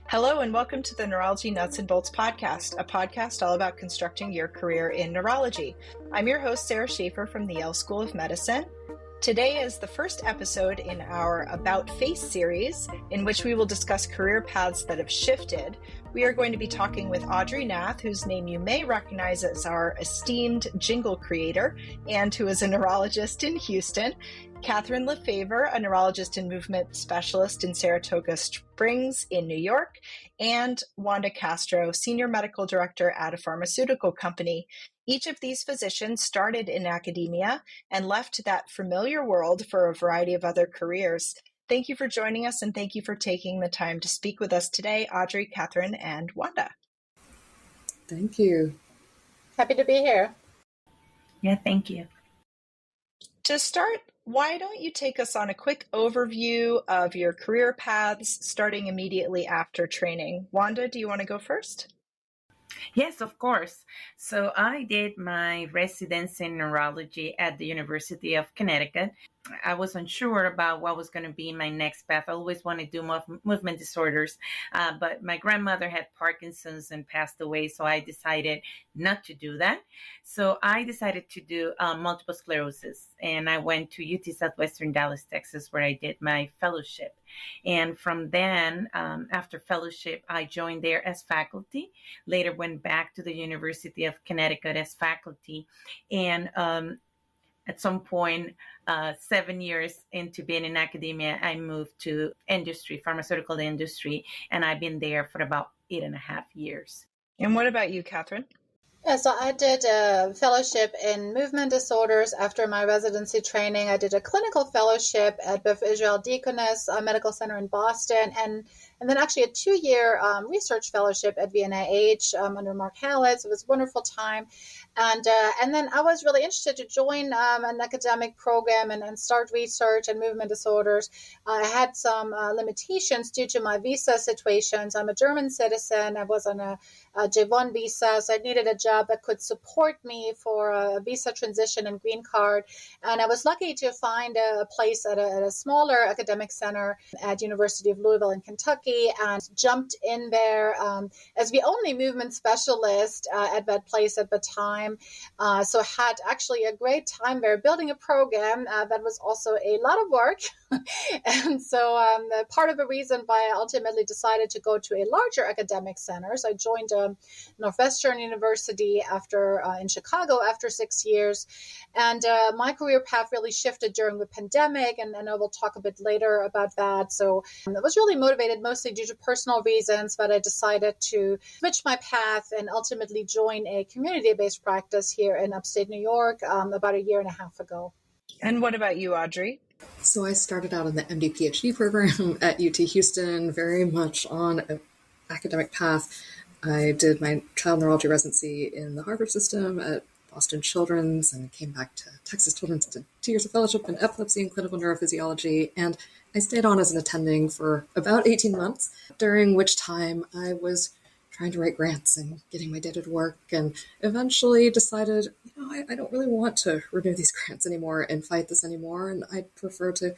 Hello and welcome to the Neurology Nuts and Bolts podcast, a podcast all about constructing your career in neurology. I'm your host, Sara Schaefer from the Yale School of Medicine. Today is the first episode in our About Face series, in which we will discuss career paths that have shifted. We are going to be talking with Audrey Nath, whose name you may recognize as our esteemed jingle creator, and who is a neurologist in Houston, Kathrin LaFaver, a neurologist and movement specialist in Saratoga Springs in New York, and Wanda Castro, senior medical director at a pharmaceutical company. Each of these physicians started in academia and left that familiar world for a variety of other careers. Thank you for joining us, and thank you for taking the time to speak with us today, Audrey, Kathrin, and Wanda. Thank you. Happy to be here. Yeah, thank you. To start, why don't you take us on a quick overview of your career paths starting immediately after training? Wanda, do you want to go first? Yes, of course. So I did my residency in neurology at the University of Connecticut. I was unsure about what was going to be my next path. I always wanted to do movement disorders, but my grandmother had Parkinson's and passed away, so I decided not to do that. So I decided to do multiple sclerosis, and I went to UT Southwestern Dallas, Texas, where I did my fellowship. And from then, after fellowship, I joined there as faculty, later went back to the University of Connecticut as faculty, and at some point, 7 years into being in academia, I moved to industry, pharmaceutical industry, and I've been there for about 8.5 years. And what about you, Kathrin? Yeah, so I did a fellowship in movement disorders after my residency training. I did a clinical fellowship at Beth Israel Deaconess Medical Center in Boston, and then actually a 2-year research fellowship at VNIH under Mark Hallett. It was a wonderful time. And then I was really interested to join an academic program and start research in movement disorders. I had some limitations due to my visa situations. I'm a German citizen. I was on a J1 visa, so I needed a job that could support me for a visa transition and green card. And I was lucky to find a place at a smaller academic center at University of Louisville in Kentucky, and jumped in there as the only movement specialist at that place at the time. So had actually a great time there building a program that was also a lot of work. And so part of the reason why I ultimately decided to go to a larger academic center. So I joined Northwestern University in Chicago after 6 years. And my career path really shifted during the pandemic, and I will talk a bit later about that. So I was really motivated mostly due to personal reasons, but I decided to switch my path and ultimately join a community-based practice here in upstate New York about 1.5 years ago. And what about you, Audrey? So I started out in the MD PhD program at UT Houston, very much on an academic path. I did my child neurology residency in the Harvard system at Boston Children's, and came back to Texas Children's, did 2 years of fellowship in epilepsy and clinical neurophysiology, and I stayed on as an attending for about 18 months, during which time I was trying to write grants and getting my data to work, and eventually decided, I don't really want to renew these grants anymore and fight this anymore, and I'd prefer to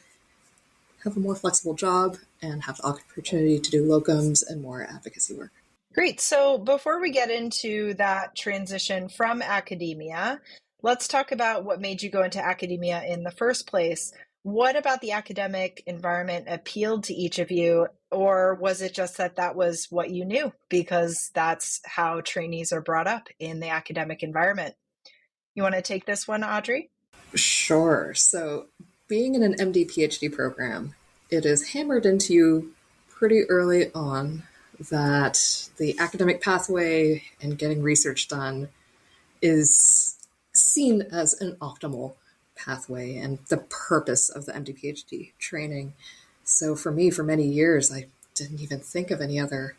have a more flexible job and have the opportunity to do locums and more advocacy work. Great. So before we get into that transition from academia, let's talk about what made you go into academia in the first place. What about the academic environment appealed to each of you, or was it just that was what you knew because that's how trainees are brought up in the academic environment? You want to take this one, Audrey? Sure. So being in an MD PhD program, it is hammered into you pretty early on that the academic pathway and getting research done is seen as an optimal pathway and the purpose of the MD PhD training. So for me, for many years, I didn't even think of any other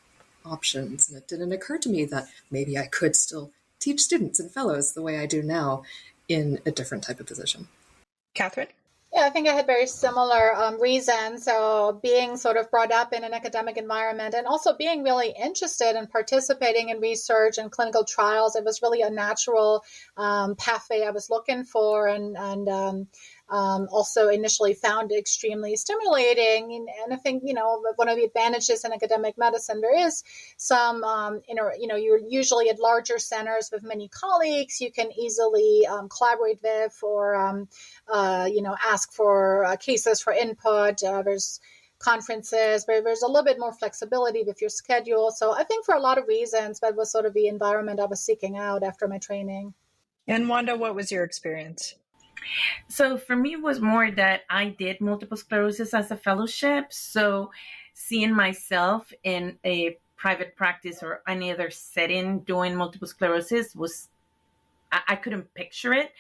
options. And it didn't occur to me that maybe I could still teach students and fellows the way I do now in a different type of position. Kathrin? Yeah, I think I had very similar reasons. So being sort of brought up in an academic environment and also being really interested in participating in research and clinical trials, it was really a natural pathway I was looking for, and also initially found extremely stimulating. And I think, one of the advantages in academic medicine, there is some, you're usually at larger centers with many colleagues you can easily collaborate with, or ask for cases for input. There's conferences where there's a little bit more flexibility with your schedule. So I think for a lot of reasons, that was sort of the environment I was seeking out after my training. And Wanda, what was your experience? So for me, it was more that I did multiple sclerosis as a fellowship. So seeing myself in a private practice or any other setting doing multiple sclerosis was, I couldn't picture it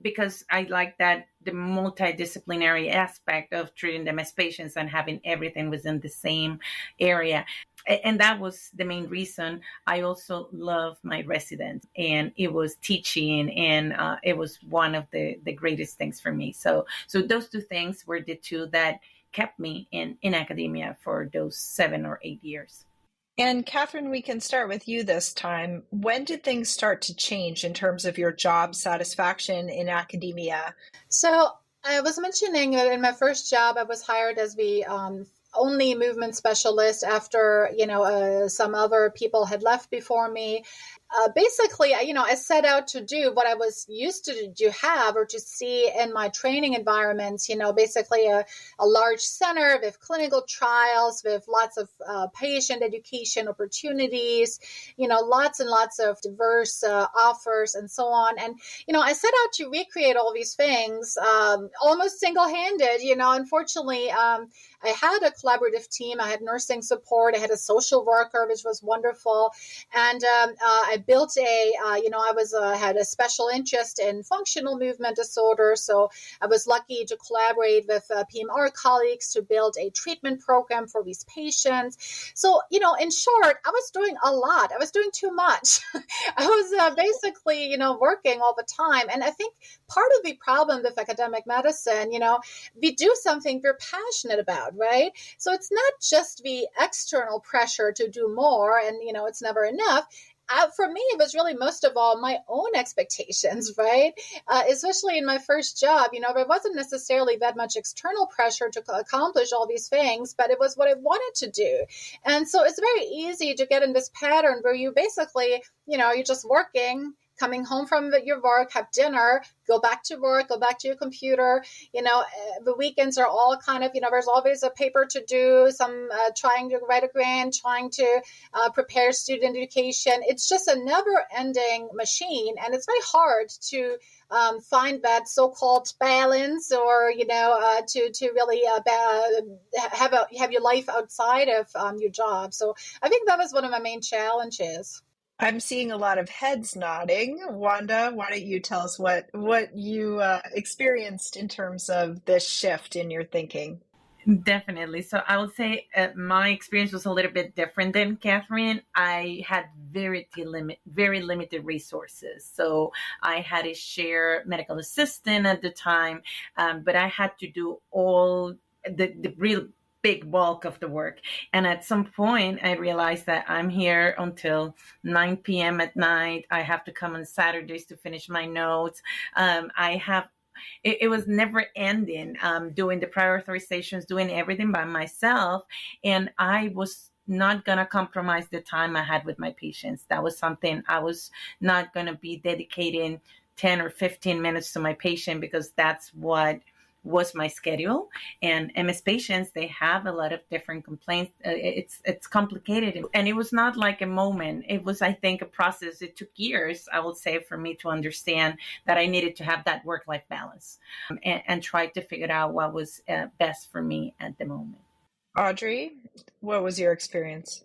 because I like that the multidisciplinary aspect of treating them as patients and having everything within the same area. And that was the main reason. I also love my residence, and it was teaching, and it was one of the greatest things for me. So those two things were the two that kept me in academia for those 7 or 8 years. And Kathrin, we can start with you this time. When did things start to change in terms of your job satisfaction in academia? So I was mentioning that in my first job, I was hired as the only movement specialist after, some other people had left before me. Basically, I set out to do what I was used to have or to see in my training environments, basically a large center with clinical trials, with lots of patient education opportunities, lots and lots of diverse offers and so on. And, I set out to recreate all these things almost single-handed. Unfortunately, I had a collaborative team. I had nursing support. I had a social worker, which was wonderful. And I built had a special interest in functional movement disorder. So I was lucky to collaborate with PMR colleagues to build a treatment program for these patients. So, in short, I was doing a lot. I was doing too much. I was basically, working all the time. And I think part of the problem with academic medicine, we do something we're passionate about, right? So it's not just the external pressure to do more, and, it's never enough. For me, it was really most of all my own expectations, right? Especially in my first job, there wasn't necessarily that much external pressure to accomplish all these things, but it was what I wanted to do. And so it's very easy to get in this pattern where you basically, you're just working, coming home from your work, have dinner, go back to work, go back to your computer. The weekends are all kind of, there's always a paper to do, some trying to write a grant, trying to prepare student education. It's just a never ending machine. And it's very hard to find that so-called balance, or, to really have your life outside of your job. So I think that was one of my main challenges. I'm seeing a lot of heads nodding. Wanda, why don't you tell us what you experienced in terms of this shift in your thinking? Definitely. So I would say my experience was a little bit different than Kathrin. I had very limited resources. So I had a share medical assistant at the time, but I had to do all the real big bulk of the work. And at some point, I realized that I'm here until 9 p.m. at night. I have to come on Saturdays to finish my notes. It was never ending, doing the prior authorizations, doing everything by myself. And I was not going to compromise the time I had with my patients. That was something I was not going to be dedicating 10 or 15 minutes to my patient, because that's what was my schedule. And MS patients, they have a lot of different complaints. It's complicated, and it was not like a moment. It was, I think, a process. It took years, I would say, for me to understand that I needed to have that work-life balance, and try to figure out what was best for me at the moment. Audrey, what was your experience?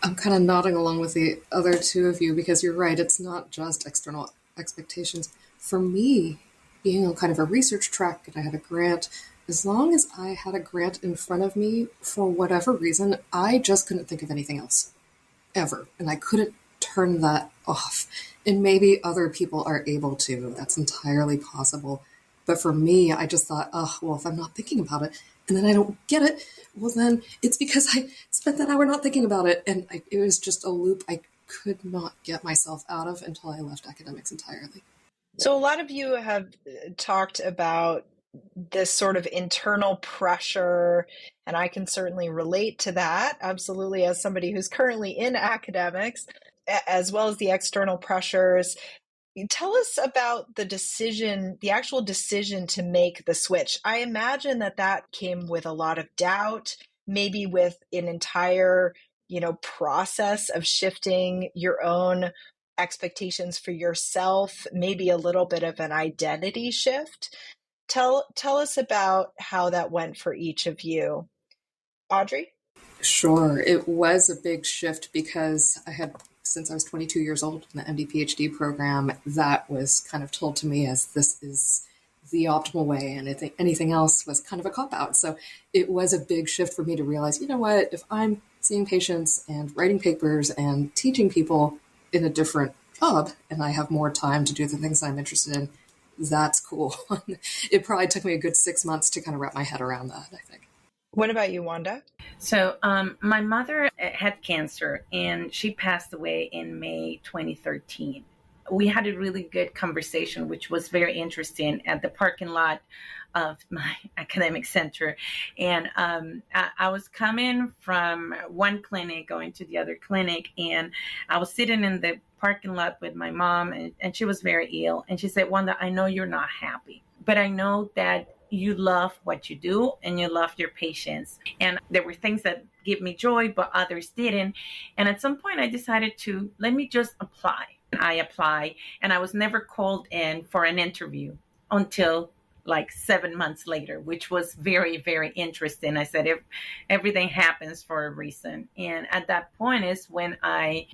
I'm kind of nodding along with the other two of you, because you're right. It's not just external expectations. For me, being on kind of a research track, and I had a grant, as long as I had a grant in front of me, for whatever reason, I just couldn't think of anything else, ever. And I couldn't turn that off. And maybe other people are able to. That's entirely possible. But for me, I just thought, oh, well, if I'm not thinking about it and then I don't get it, well, then it's because I spent that hour not thinking about it. And it was just a loop I could not get myself out of until I left academics entirely. So a lot of you have talked about this sort of internal pressure, and I can certainly relate to that, absolutely, as somebody who's currently in academics, as well as the external pressures. Tell us about the actual decision to make the switch. I imagine that came with a lot of doubt, maybe with an entire, process of shifting your own expectations for yourself, maybe a little bit of an identity shift. Tell us about how that went for each of you. Audrey? Sure. It was a big shift because since I was 22 years old in the MD PhD program, that was kind of told to me as this is the optimal way, and anything else was kind of a cop-out. So it was a big shift for me to realize, you know what, if I'm seeing patients and writing papers and teaching people in a different job, and I have more time to do the things I'm interested in, that's cool. It probably took me a good 6 months to kind of wrap my head around that, I think. What about you, Wanda? So my mother had cancer, and she passed away in May 2013. We had a really good conversation, which was very interesting, at the parking lot of my academic center. And I was coming from one clinic, going to the other clinic, and I was sitting in the parking lot with my mom, and she was very ill. And she said, Wanda, I know you're not happy, but I know that you love what you do and you love your patients. And there were things that give me joy, but others didn't. And at some point I decided to, let me just apply. I applied, and I was never called in for an interview until like 7 months later, which was very, very interesting. I said, everything happens for a reason. And at that point is when I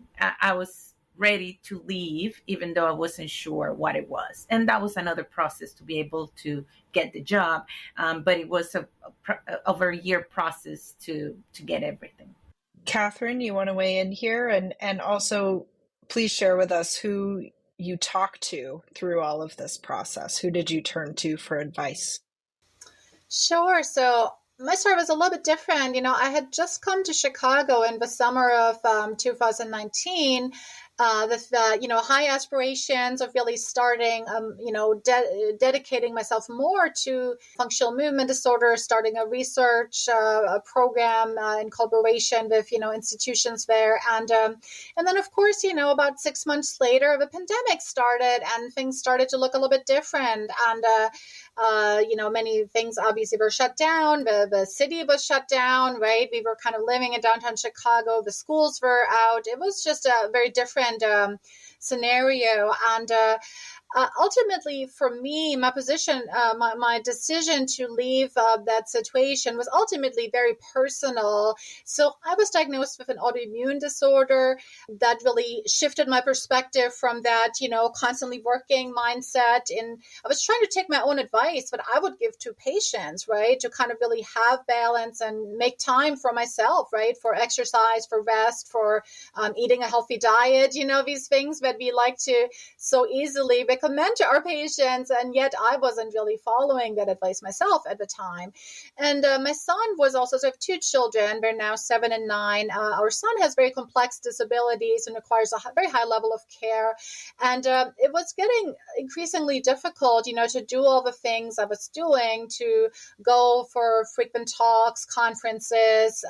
was ready to leave, even though I wasn't sure what it was. And that was another process to be able to get the job. But it was over a year process to get everything. Kathrin, you want to weigh in here? And also, please share with us who you talked to through all of this process. Who did you turn to for advice? Sure. So my story was a little bit different. I had just come to Chicago in the summer of 2019 with high aspirations of really starting, dedicating myself more to functional movement disorders, starting a research a program in collaboration with institutions there, and then of course about 6 months later the pandemic started and things started to look a little bit different, and many things obviously were shut down. The city was shut down, right? We were kind of living in downtown Chicago. The schools were out. It was just a very different scenario. And ultimately, for me, my position, my decision to leave that situation was ultimately very personal. So I was diagnosed with an autoimmune disorder that really shifted my perspective from that, constantly working mindset. And I was trying to take my own advice, but I would give to patients, right, to kind of really have balance and make time for myself, right, for exercise, for rest, for eating a healthy diet, these things that we like to so easily recommend to our patients, and yet I wasn't really following that advice myself at the time. And my son was also, so I have two children, they're now 7 and 9. Our son has very complex disabilities and requires a very high level of care, and it was getting increasingly difficult, to do all the things I was doing, to go for frequent talks, conferences,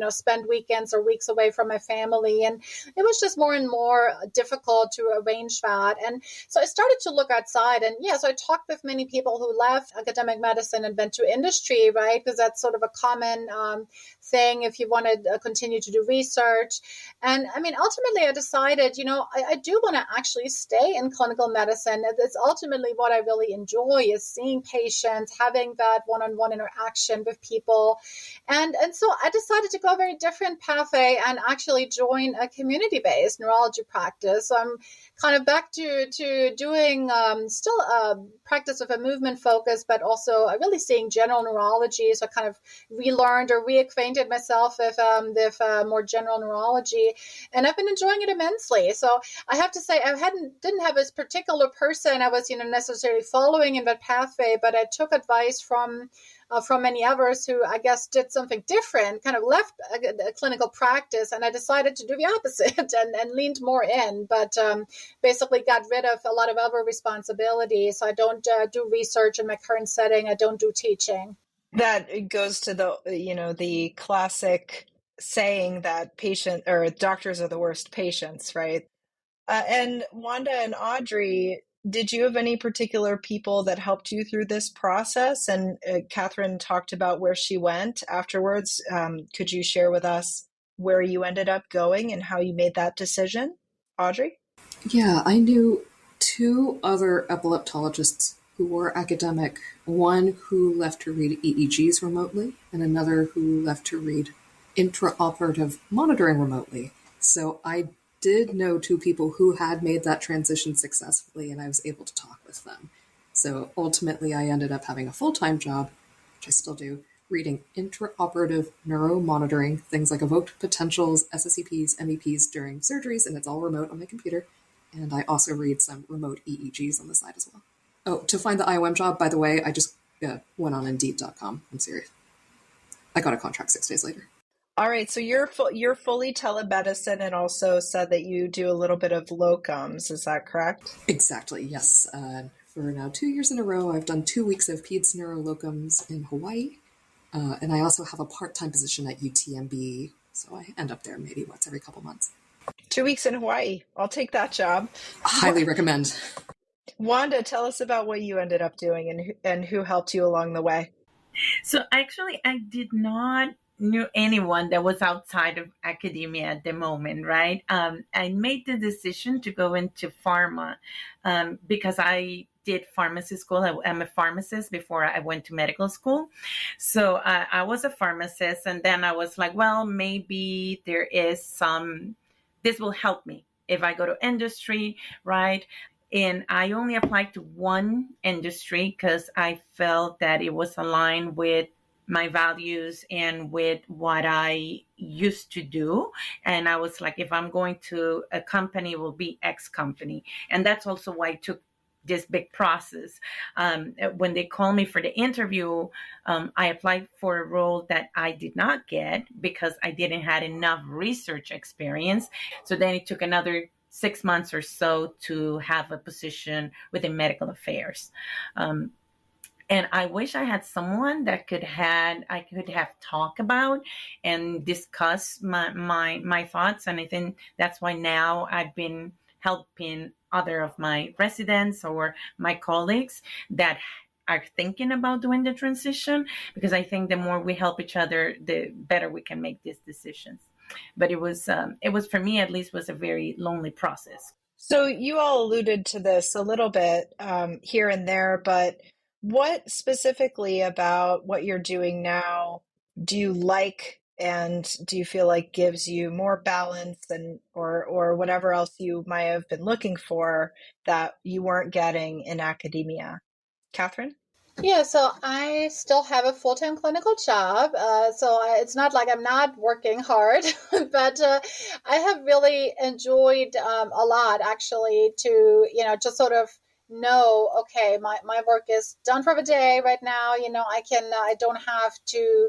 spend weekends or weeks away from my family, and it was just more and more difficult to arrange that. And so I started to look outside, and so I talked with many people who left academic medicine and went to industry, right? Because that's sort of a common thing if you want to continue to do research. And I mean, ultimately I decided, I do want to actually stay in clinical medicine. It's ultimately what I really enjoy, is seeing patients, having that one-on-one interaction with people. And so I decided to go a very different pathway and actually join a community-based neurology practice. So I'm kind of back to doing still a practice of a movement focus, but also really seeing general neurology. So I kind of relearned or reacquainted acquainted myself with more general neurology, and I've been enjoying it immensely. So I have to say, didn't have this particular person I was necessarily following in that pathway, but I took advice from many others who I guess did something different, kind of left a clinical practice, and I decided to do the opposite and leaned more in, but basically got rid of a lot of other responsibilities. So I don't do research in my current setting. I don't do teaching. That goes to the classic saying that doctors are the worst patients, right? And Wanda and Audrey, did you have any particular people that helped you through this process? And Kathrin talked about where she went afterwards. Could you share with us where you ended up going and how you made that decision? Audrey? Yeah, I knew two other epileptologists who were academic, one who left to read EEGs remotely and another who left to read intraoperative monitoring remotely. So I did know two people who had made that transition successfully, and I was able to talk with them. So ultimately, I ended up having a full-time job, which I still do, reading intraoperative neuromonitoring, things like evoked potentials, SSEPs, MEPs during surgeries, and it's all remote on my computer. And I also read some remote EEGs on the side as well. Oh, to find the IOM job, by the way, I just went on Indeed.com. I'm serious. I got a contract 6 days later. All right, so you're fully telemedicine, and also said that you do a little bit of locums. Is that correct? Exactly, yes. For now 2 years in a row, I've done 2 weeks of peds neuro locums in Hawaii, and I also have a part-time position at UTMB, so I end up there maybe once every couple months. 2 weeks in Hawaii. I'll take that job. Highly recommend. Wanda, tell us about what you ended up doing and who helped you along the way. So actually, I did not knew anyone that was outside of academia at the moment, right? I made the decision to go into pharma because I did pharmacy school. I'm a pharmacist before I went to medical school. So I was a pharmacist, and then I was like, well, maybe this will help me if I go to industry, right? And I only applied to one industry because I felt that it was aligned with my values and with what I used to do. And I was like, if I'm going to a company, it will be X company. And that's also why it took this big process. When they called me for the interview, I applied for a role that I did not get because I didn't have enough research experience. So then it took another 6 months or so to have a position within medical affairs. And I wish I had someone that I could have talk about and discuss my thoughts. And I think that's why now I've been helping other of my residents or my colleagues that are thinking about doing the transition, because I think the more we help each other, the better we can make these decisions. But it was for me, at least, was a very lonely process. So you all alluded to this a little bit here and there, but what specifically about what you're doing now do you like, and do you feel like gives you more balance or whatever else you might have been looking for that you weren't getting in academia? Kathrin? Yeah, so I still have a full-time clinical job. It's not like I'm not working hard, but I have really enjoyed a lot, actually, to, just sort of know, okay, my work is done for the day right now. I don't have to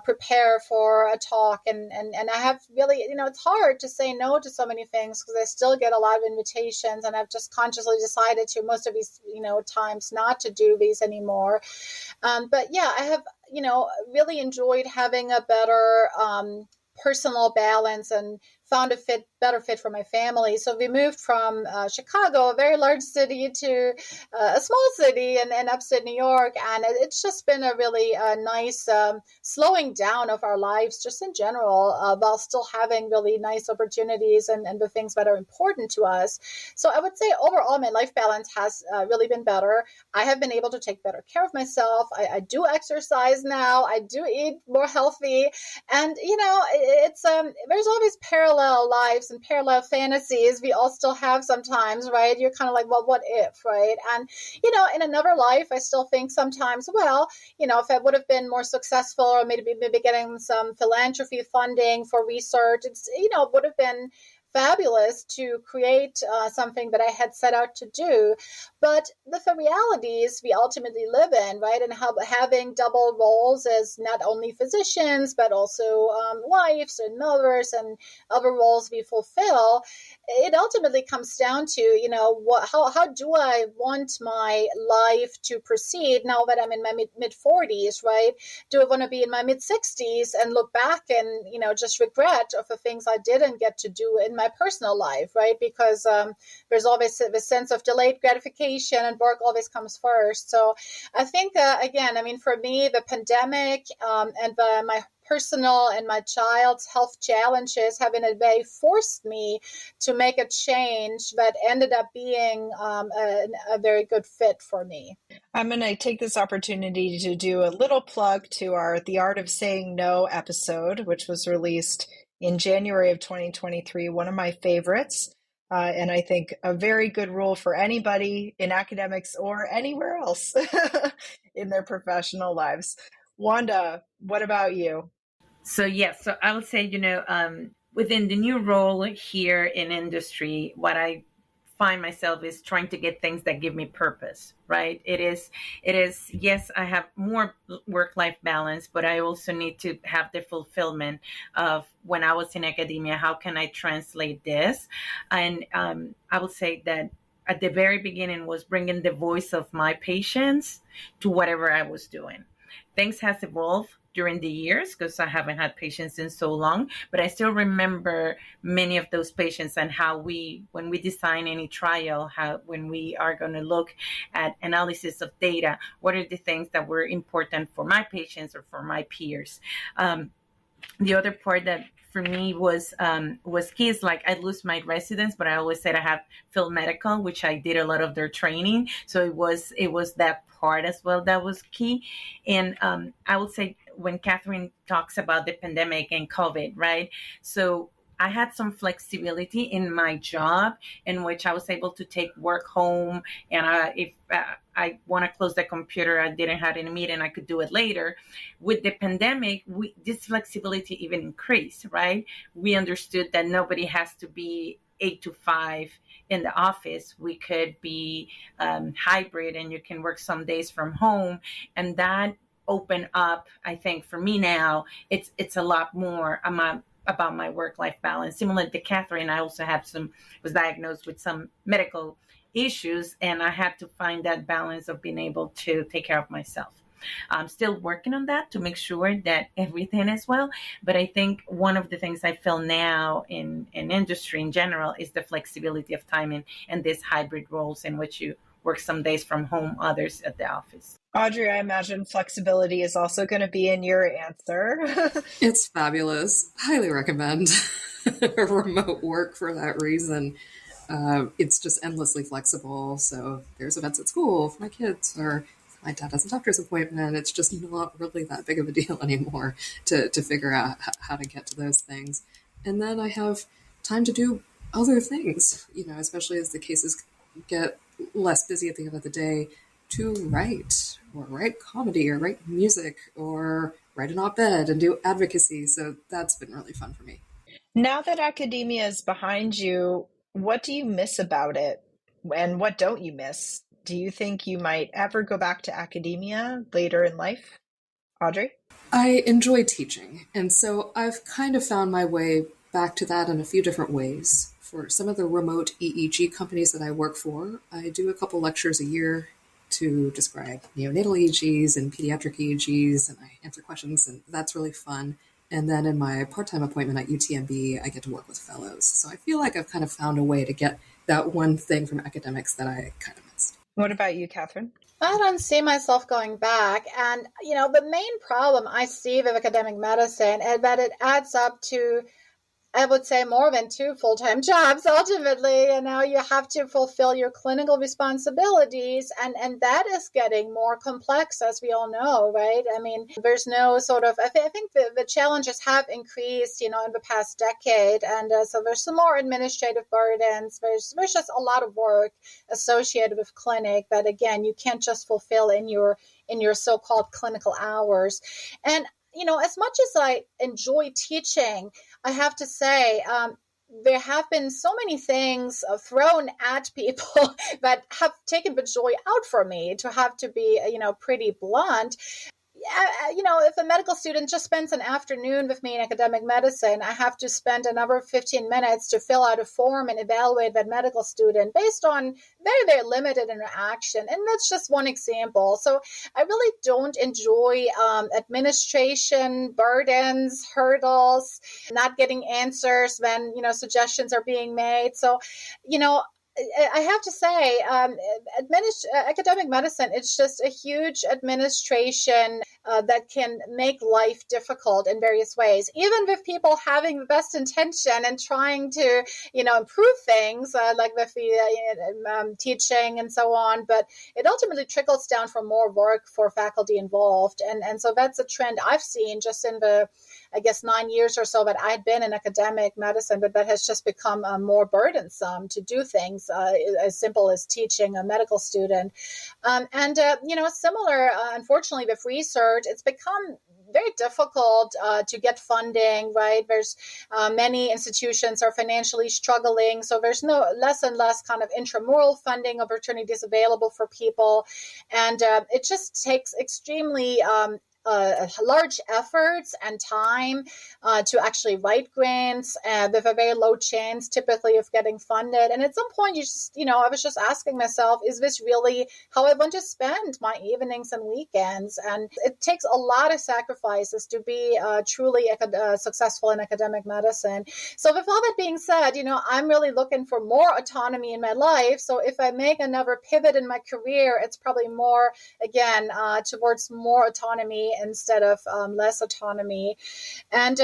prepare for a talk. And I have really, it's hard to say no to so many things because I still get a lot of invitations, and I've just consciously decided to most of these, times not to do these anymore. But yeah, I have, really enjoyed having a better personal balance and found a better fit for my family. So we moved from Chicago, a very large city, to a small city in upstate New York. And it's just been a really nice slowing down of our lives just in general, while still having really nice opportunities and the things that are important to us. So I would say overall, my life balance has really been better. I have been able to take better care of myself. I do exercise now. I do eat more healthy. And, it's there's always parallels parallel lives and parallel fantasies we all still have sometimes, right? You're kind of like, well, what if, right? And, in another life, I still think sometimes, well, if I would have been more successful or maybe getting some philanthropy funding for research, it's, would have been fabulous to create something that I had set out to do. But the realities we ultimately live in, right, and having double roles as not only physicians, but also wives and mothers and other roles we fulfill, it ultimately comes down to, how do I want my life to proceed now that I'm in my mid 40s, right? Do I want to be in my mid 60s and look back and, just regret of the things I didn't get to do in my personal life, right? Because there's always the sense of delayed gratification and work always comes first. So I think, again, for me, the pandemic and my personal and my child's health challenges have in a way forced me to make a change that ended up being a very good fit for me. I'm going to take this opportunity to do a little plug to our The Art of Saying No episode, which was released in January of 2023, one of my favorites. And I think a very good rule for anybody in academics or anywhere else in their professional lives. Wanda, what about you? So I would say, within the new role here in industry, what I find myself is trying to get things that give me purpose, right? It is, yes, I have more work-life balance, but I also need to have the fulfillment of when I was in academia, how can I translate this? And I would say that at the very beginning was bringing the voice of my patients to whatever I was doing. Things has evolved during the years because I haven't had patients in so long, but I still remember many of those patients and how when we design any trial, when we are going to look at analysis of data, what are the things that were important for my patients or for my peers. The other part that for me was key is like I lose my residents, but I always said I have field medical, which I did a lot of their training. So it was that part as well that was key. And I would say when Kathrin talks about the pandemic and COVID, right? So I had some flexibility in my job in which I was able to take work home. And if I want to close the computer, I didn't have any meeting, I could do it later. With the pandemic, this flexibility even increased, right? We understood that nobody has to be 8 to 5 in the office. We could be hybrid and you can work some days from home. And that opened up, I think for me now, it's a lot more about my work-life balance. Similar to Kathrin, I also was diagnosed with some medical issues, and I had to find that balance of being able to take care of myself. I'm still working on that to make sure that everything is well. But I think one of the things I feel now in industry in general is the flexibility of timing and these hybrid roles in which you work some days from home, others at the office. Audrey, I imagine flexibility is also going to be in your answer. It's fabulous. Highly recommend remote work for that reason. It's just endlessly flexible. So if there's events at school for my kids, or my dad has a doctor's appointment, it's just not really that big of a deal anymore to figure out how to get to those things. And then I have time to do other things, especially as the cases get less busy at the end of the day, to write comedy or write music or write an op-ed and do advocacy. So that's been really fun for me. Now that academia is behind you, what do you miss about it? And what don't you miss? Do you think you might ever go back to academia later in life? Audrey? I enjoy teaching, and so I've kind of found my way back to that in a few different ways. For some of the remote EEG companies that I work for, I do a couple lectures a year to describe neonatal EEGs and pediatric EEGs, and I answer questions, and that's really fun. And then in my part-time appointment at UTMB, I get to work with fellows. So I feel like I've kind of found a way to get that one thing from academics that I kind of missed. What about you, Kathrin? I don't see myself going back. And, the main problem I see with academic medicine is that it adds up to I would say more than 2 full-time jobs ultimately, and now you have to fulfill your clinical responsibilities, and that is getting more complex, as we all know, right? I mean, there's no sort of, I think the challenges have increased, in the past decade, and so there's some more administrative burdens. There's just a lot of work associated with clinic that, again, you can't just fulfill in your so-called clinical hours. And as much as I enjoy teaching, I have to say, there have been so many things thrown at people that have taken the joy out for me, to have to be, pretty blunt. If a medical student just spends an afternoon with me in academic medicine, I have to spend another 15 minutes to fill out a form and evaluate that medical student based on very, very limited interaction. And that's just one example. So I really don't enjoy administration burdens, hurdles, not getting answers when, suggestions are being made. So, I have to say, academic medicine, it's just a huge administration that can make life difficult in various ways, even with people having the best intention and trying to, improve things like with the teaching and so on. But it ultimately trickles down for more work for faculty involved. And so that's a trend I've seen just in the, I guess, 9 years or so that I had been in academic medicine, but that has just become more burdensome to do things as simple as teaching a medical student. Similar, unfortunately, with research, it's become very difficult to get funding, right? There's many institutions are financially struggling, so there's less and less kind of intramural funding opportunities available for people. And it just takes extremely large efforts and time to actually write grants with a very low chance typically of getting funded. And at some point I was just asking myself, is this really how I want to spend my evenings and weekends? And it takes a lot of sacrifices to be truly successful in academic medicine. So with all that being said, I'm really looking for more autonomy in my life. So if I make another pivot in my career, it's probably more, again, towards more autonomy instead of less autonomy. And,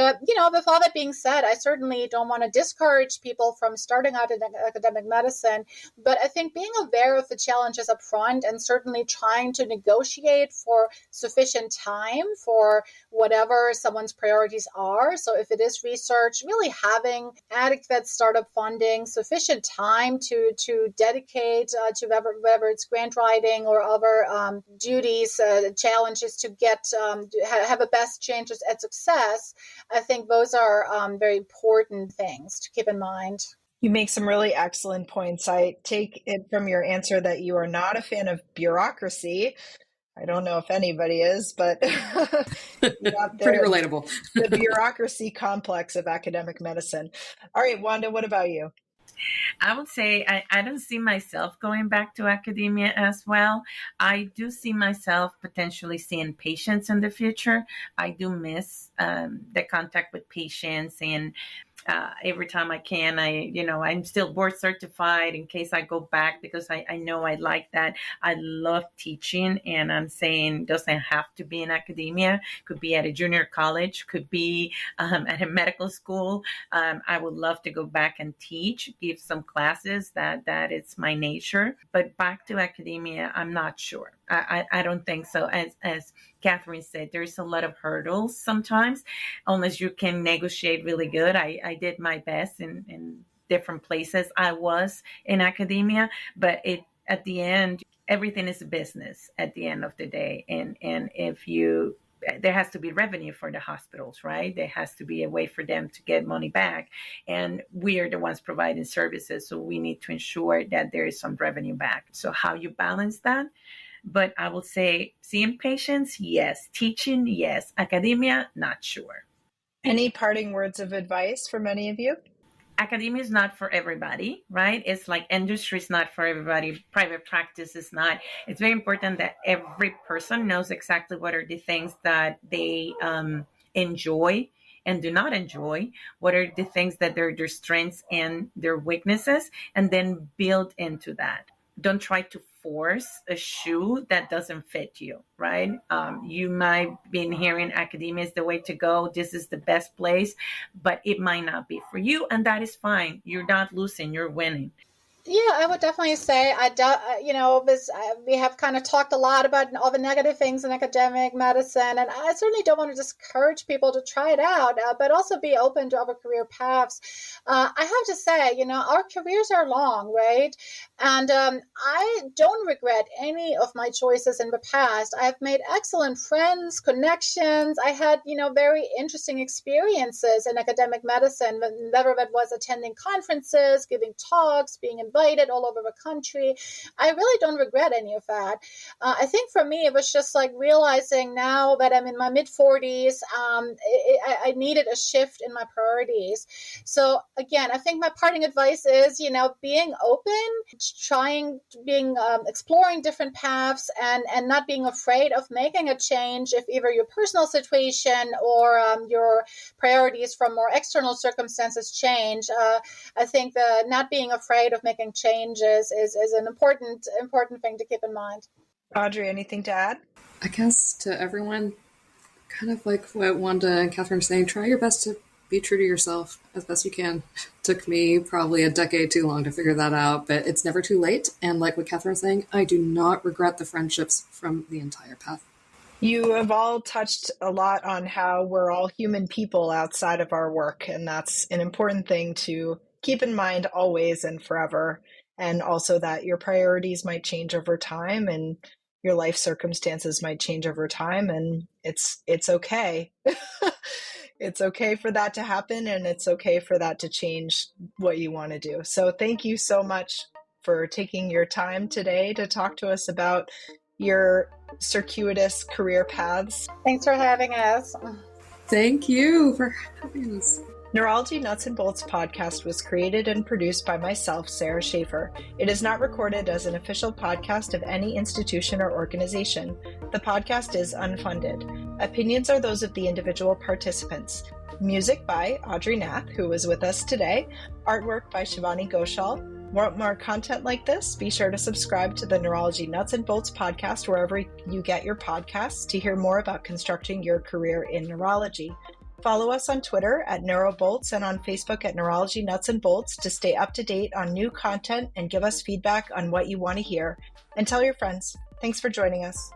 with all that being said, I certainly don't want to discourage people from starting out in academic medicine, but I think being aware of the challenges up front and certainly trying to negotiate for sufficient time for whatever someone's priorities are. So if it is research, really having adequate startup funding, sufficient time to dedicate to whether it's grant writing or other duties, challenges to get have a best chances at success. I think those are very important things to keep in mind. You make some really excellent points. I take it from your answer that you are not a fan of bureaucracy. I don't know if anybody is, but pretty relatable. The bureaucracy complex of academic medicine. All right, Wanda, what about you? I would say I don't see myself going back to academia as well. I do see myself potentially seeing patients in the future. I do miss the contact with patients, and every time I can, I'm still board certified in case I go back, because I know I like that. I love teaching, and I'm saying doesn't have to be in academia. Could be at a junior college, could be at a medical school. I would love to go back and teach, give some classes. That is my nature. But back to academia, I'm not sure. I don't think so. As Kathrin said, there's a lot of hurdles sometimes, unless you can negotiate really good. I did my best in different places I was in academia, but at the end, everything is a business at the end of the day. And there has to be revenue for the hospitals, right? There has to be a way for them to get money back. And we are the ones providing services, so we need to ensure that there is some revenue back. So how you balance that? But I will say seeing patients, yes. Teaching, yes. Academia, not sure. Any parting words of advice from any of you? Academia is not for everybody, right? It's like industry is not for everybody. Private practice is not. It's very important that every person knows exactly what are the things that they enjoy and do not enjoy, what are the things that are their strengths and their weaknesses, and then build into that. don't try to force a shoe that doesn't fit you, right? You might be hearing academia is the way to go. This is the best place, but it might not be for you. And that is fine. You're not losing, you're winning. Yeah, I would definitely say we have kind of talked a lot about all the negative things in academic medicine, and I certainly don't want to discourage people to try it out, but also be open to other career paths. I have to say, our careers are long, right? And I don't regret any of my choices in the past. I've made excellent friends, connections. I had, very interesting experiences in academic medicine, whether that was attending conferences, giving talks, being invited all over the country. I really don't regret any of that. I think for me, it was just like realizing now that I'm in my mid-40s, I needed a shift in my priorities. So again, I think my parting advice is, being open, exploring different paths, and not being afraid of making a change if either your personal situation or your priorities from more external circumstances change. I think that not being afraid of making changes is an important thing to keep in mind. Audrey, anything to add? I guess to everyone, kind of like what Wanda and Kathrin are saying, try your best to be true to yourself as best you can. Took me probably a decade too long to figure that out, but it's never too late. And like what Kathrin was saying, I do not regret the friendships from the entire path. You have all touched a lot on how we're all human people outside of our work, and that's an important thing to keep in mind always and forever. And also that your priorities might change over time and your life circumstances might change over time, and it's okay. It's okay for that to happen, and it's okay for that to change what you want to do. So thank you so much for taking your time today to talk to us about your circuitous career paths. Thanks for having us. Thank you for having us. Neurology Nuts and Bolts podcast was created and produced by myself, Sara Schaefer. It is not recorded as an official podcast of any institution or organization. The podcast is unfunded. Opinions are those of the individual participants. Music by Audrey Nath, who was with us today. Artwork by Shivani Ghoshal. Want more content like this? Be sure to subscribe to the Neurology Nuts and Bolts podcast wherever you get your podcasts to hear more about constructing your career in neurology. Follow us on Twitter at NeuroBolts and on Facebook at Neurology Nuts and Bolts to stay up to date on new content and give us feedback on what you want to hear. And tell your friends. Thanks for joining us.